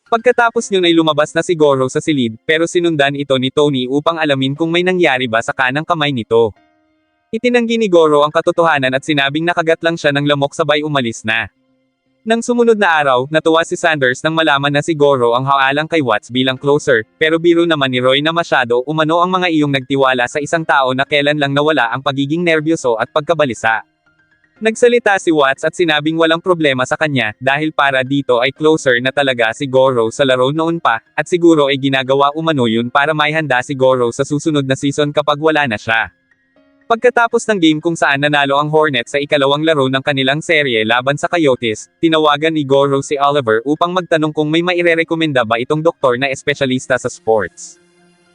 Pagkatapos yun ay lumabas na si Goro sa silid, pero sinundan ito ni Tony upang alamin kung may nangyari ba sa kanang kamay nito. Itinanggi ni Goro ang katotohanan at sinabing nakagat lang siya ng lamok sabay umalis na. Nang sumunod na araw, natuwa si Sanders nang malaman na si Goro ang haalang kay Watts bilang closer, pero biro naman ni Roy na masyado umano ang mga iyong nagtiwala sa isang tao na kailan lang nawala ang pagiging nerbyoso at pagkabalisa. Nagsalita si Watts at sinabing walang problema sa kanya, dahil para dito ay closer na talaga si Goro sa laro noon pa, at siguro ay ginagawa umano yun para maihanda si Goro sa susunod na season kapag wala na siya. Pagkatapos ng game kung saan nanalo ang Hornets sa ikalawang laro ng kanilang serye laban sa Coyotes, tinawagan ni Goro si Oliver upang magtanong kung may mairerekomenda ba itong doktor na espesyalista sa sports.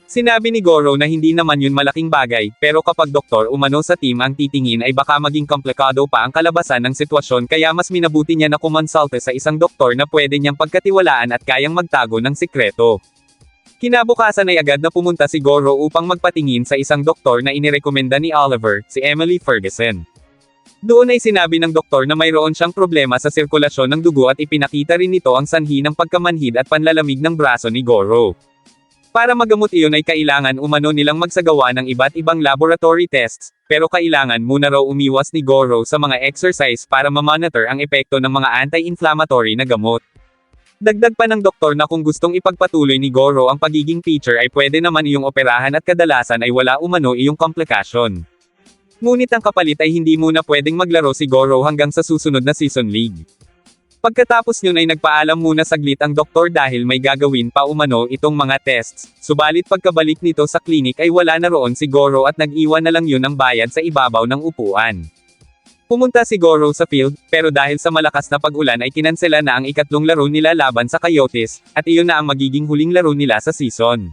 Sinabi ni Goro na hindi naman yun malaking bagay, pero kapag doktor umano sa team ang titingin ay baka maging komplikado pa ang kalabasan ng sitwasyon kaya mas minabuti niya na kumonsulte sa isang doktor na pwede niyang pagkatiwalaan at kayang magtago ng sikreto. Kinabukasan ay agad na pumunta si Goro upang magpatingin sa isang doktor na inirekomenda ni Oliver, si Emily Ferguson. Doon ay sinabi ng doktor na mayroon siyang problema sa sirkulasyon ng dugo at ipinakita rin nito ang sanhi ng pagkamanhid at panlalamig ng braso ni Goro. Para magamot iyon ay kailangan umano nilang magsagawa ng iba't ibang laboratory tests, pero kailangan muna raw umiwas ni Goro sa mga exercise para mamonitor ang epekto ng mga anti-inflammatory na gamot. Dagdag pa ng doktor na kung gustong ipagpatuloy ni Goro ang pagiging pitcher ay pwede naman iyong operahan at kadalasan ay wala umano iyong komplikasyon. Ngunit ang kapalit ay hindi muna pwedeng maglaro si Goro hanggang sa susunod na season league. Pagkatapos yun ay nagpaalam muna saglit ang doktor dahil may gagawin pa umano itong mga tests, subalit pagkabalik nito sa klinik ay wala na roon si Goro at nag-iwan na lang yun ang bayad sa ibabaw ng upuan. Pumunta si Goro sa field, pero dahil sa malakas na pag-ulan ay kinansela na ang ikatlong laro nila laban sa Coyotes, at iyon na ang magiging huling laro nila sa season.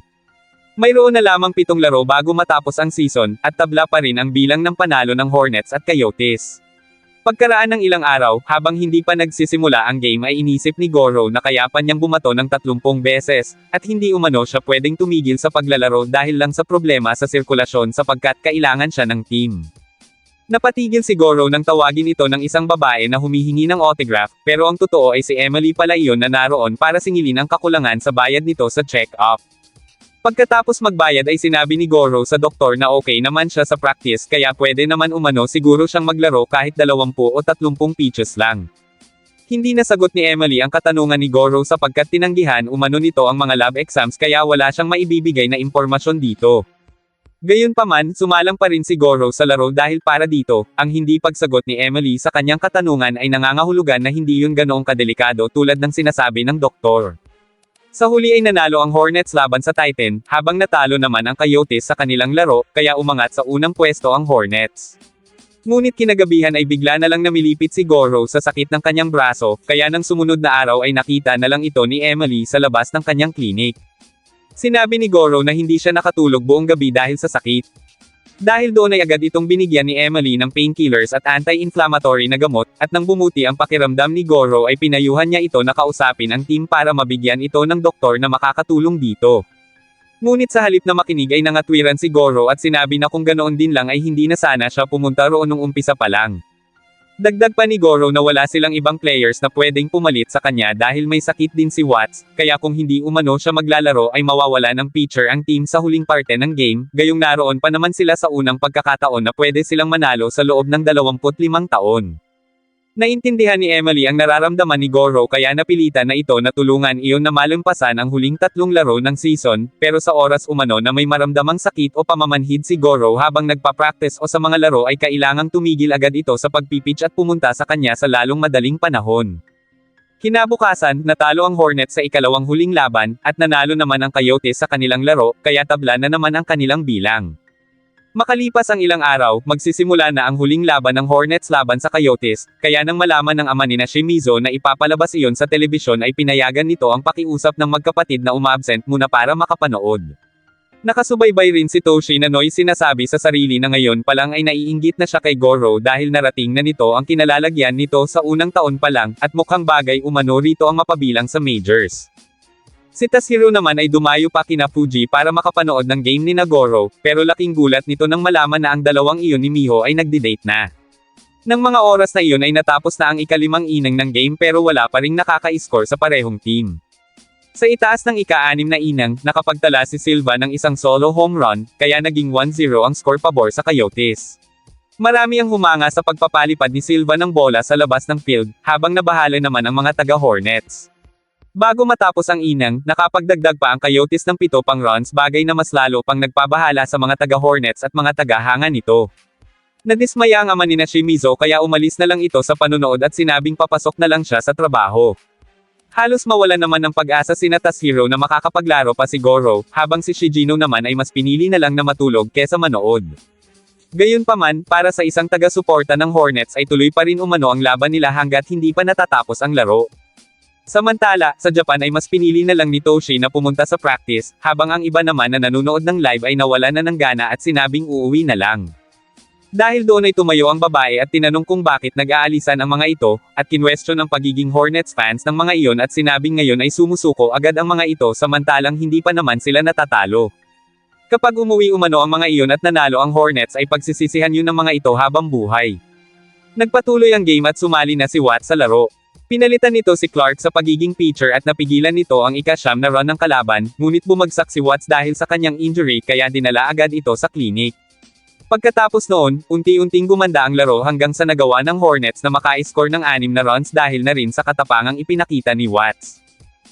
Mayroon na lamang 7 laro bago matapos ang season, at tabla pa rin ang bilang ng panalo ng Hornets at Coyotes. Pagkaraan ng ilang araw, habang hindi pa nagsisimula ang game ay inisip ni Goro na kaya pa niyang bumato ng 30 beses, at hindi umano siya pwedeng tumigil sa paglalaro dahil lang sa problema sa sirkulasyon sapagkat kailangan siya ng team. Napatigil si Goro nang tawagin ito ng isang babae na humihingi ng autograph, pero ang totoo ay si Emily pala iyon na naroon para singilin ang kakulangan sa bayad nito sa check-up. Pagkatapos magbayad ay sinabi ni Goro sa doktor na okay naman siya sa practice kaya pwede naman umano siguro siyang maglaro kahit 20 o 30 pitches lang. Hindi nasagot ni Emily ang katanungan ni Goro sapagkat tinanggihan umano nito ang mga lab exams kaya wala siyang maibibigay na impormasyon dito. Gayunpaman, sumalang pa rin si Goro sa laro dahil para dito, ang hindi pagsagot ni Emily sa kanyang katanungan ay nangangahulugan na hindi yun ganoong kadelikado tulad ng sinasabi ng doktor. Sa huli ay nanalo ang Hornets laban sa Titan, habang natalo naman ang Coyotes sa kanilang laro, kaya umangat sa unang pwesto ang Hornets. Ngunit kinagabihan ay bigla na lang namilipit si Goro sa sakit ng kanyang braso, kaya nang sumunod na araw ay nakita na lang ito ni Emily sa labas ng kanyang klinik. Sinabi ni Goro na hindi siya nakatulog buong gabi dahil sa sakit. Dahil doon ay agad itong binigyan ni Emily ng painkillers at anti-inflammatory na gamot, at nang bumuti ang pakiramdam ni Goro ay pinayuhan niya ito na kausapin ang team para mabigyan ito ng doktor na makakatulong dito. Ngunit sa halip na makinig ay nangatwiran si Goro at sinabi na kung ganoon din lang ay hindi na sana siya pumunta roon nung umpisa pa lang. Dagdag pa ni Goro na wala silang ibang players na pwedeng pumalit sa kanya dahil may sakit din si Watts, kaya kung hindi umano siya maglalaro ay mawawala ng pitcher ang team sa huling parte ng game, gayong naroon pa naman sila sa unang pagkakataon na pwede silang manalo sa loob ng 25 taon. Naintindihan ni Emily ang nararamdaman ni Goro kaya napilitan na ito na tulungan iyon na malampasan ang huling 3 laro ng season, pero sa oras umano na may maramdamang sakit o pamamanhid si Goro habang nagpa-practice o sa mga laro ay kailangang tumigil agad ito sa pagpipitch at pumunta sa kanya sa lalong madaling panahon. Kinabukasan, natalo ang Hornets sa ikalawang huling laban, at nanalo naman ang Coyotes sa kanilang laro, kaya tabla na naman ang kanilang bilang. Makalipas ang ilang araw, magsisimula na ang huling laban ng Hornets laban sa Coyotes, kaya nang malaman ng ama nina Shimizu na ipapalabas iyon sa telebisyon ay pinayagan nito ang pakiusap ng magkapatid na umabsent muna para makapanood. Nakasubaybay rin si Toshi na Noy sinasabi sa sarili na ngayon pa lang ay naiinggit na siya kay Goro dahil narating na nito ang kinalalagyan nito sa unang taon pa lang, at mukhang bagay umano rito ang mapabilang sa majors. Si Tashiro naman ay dumayo pa kina Fuji para makapanood ng game ni Goro, pero laking gulat nito nang malaman na ang dalawang iyon ni Miho ay nagdi-date na. Nang mga oras na iyon ay natapos na ang ika-5 inning ng game pero wala pa ring nakaka-score sa parehong team. Sa itaas ng ika-6 na inang, nakapagtala si Silva ng isang solo home run, kaya naging 1-0 ang score pabor sa Coyotes. Marami ang humanga sa pagpapalipad ni Silva ng bola sa labas ng field, habang nabahala naman ang mga taga-Hornets. Bago matapos ang inang, nakapagdagdag pa ang Coyotes ng 7 pang runs, bagay na mas lalo pang nagpabahala sa mga taga-Hornets at mga taga-hanga nito. Nadismaya ang ama ni Shimizu kaya umalis na lang ito sa panunood at sinabing papasok na lang siya sa trabaho. Halos mawalan naman ng pag-asa si Tashiro na makakapaglaro pa si Goro, habang si Shigino naman ay mas pinili na lang na matulog kesa manood. Gayunpaman, para sa isang taga-suporta ng Hornets ay tuloy pa rin umano ang laban nila hanggat hindi pa natatapos ang laro. Samantala, sa Japan ay mas pinili na lang ni Toshi na pumunta sa practice, habang ang iba naman na nanonood ng live ay nawala na ng gana at sinabing uuwi na lang. Dahil doon ay tumayo ang babae at tinanong kung bakit nag-aalisan ang mga ito, at kinwestiyon ang pagiging Hornets fans ng mga iyon at sinabing ngayon ay sumusuko agad ang mga ito samantalang hindi pa naman sila natatalo. Kapag umuwi umano ang mga iyon at nanalo ang Hornets ay pagsisisihan yun ng mga ito habang buhay. Nagpatuloy ang game at sumali na si Watt sa laro. Pinalitan nito si Clark sa pagiging pitcher at napigilan nito ang ika-9 na run ng kalaban, ngunit bumagsak si Watts dahil sa kanyang injury kaya dinala agad ito sa klinik. Pagkatapos noon, unti-unting gumanda ang laro hanggang sa nagawa ng Hornets na maka-score ng 6 na runs dahil na rin sa katapangang ipinakita ni Watts.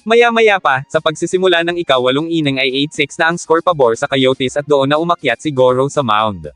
Maya-maya pa, sa pagsisimula ng ika-8 inning ay 8-6 na ang score pabor sa Coyotes at doon na umakyat si Goro sa mound.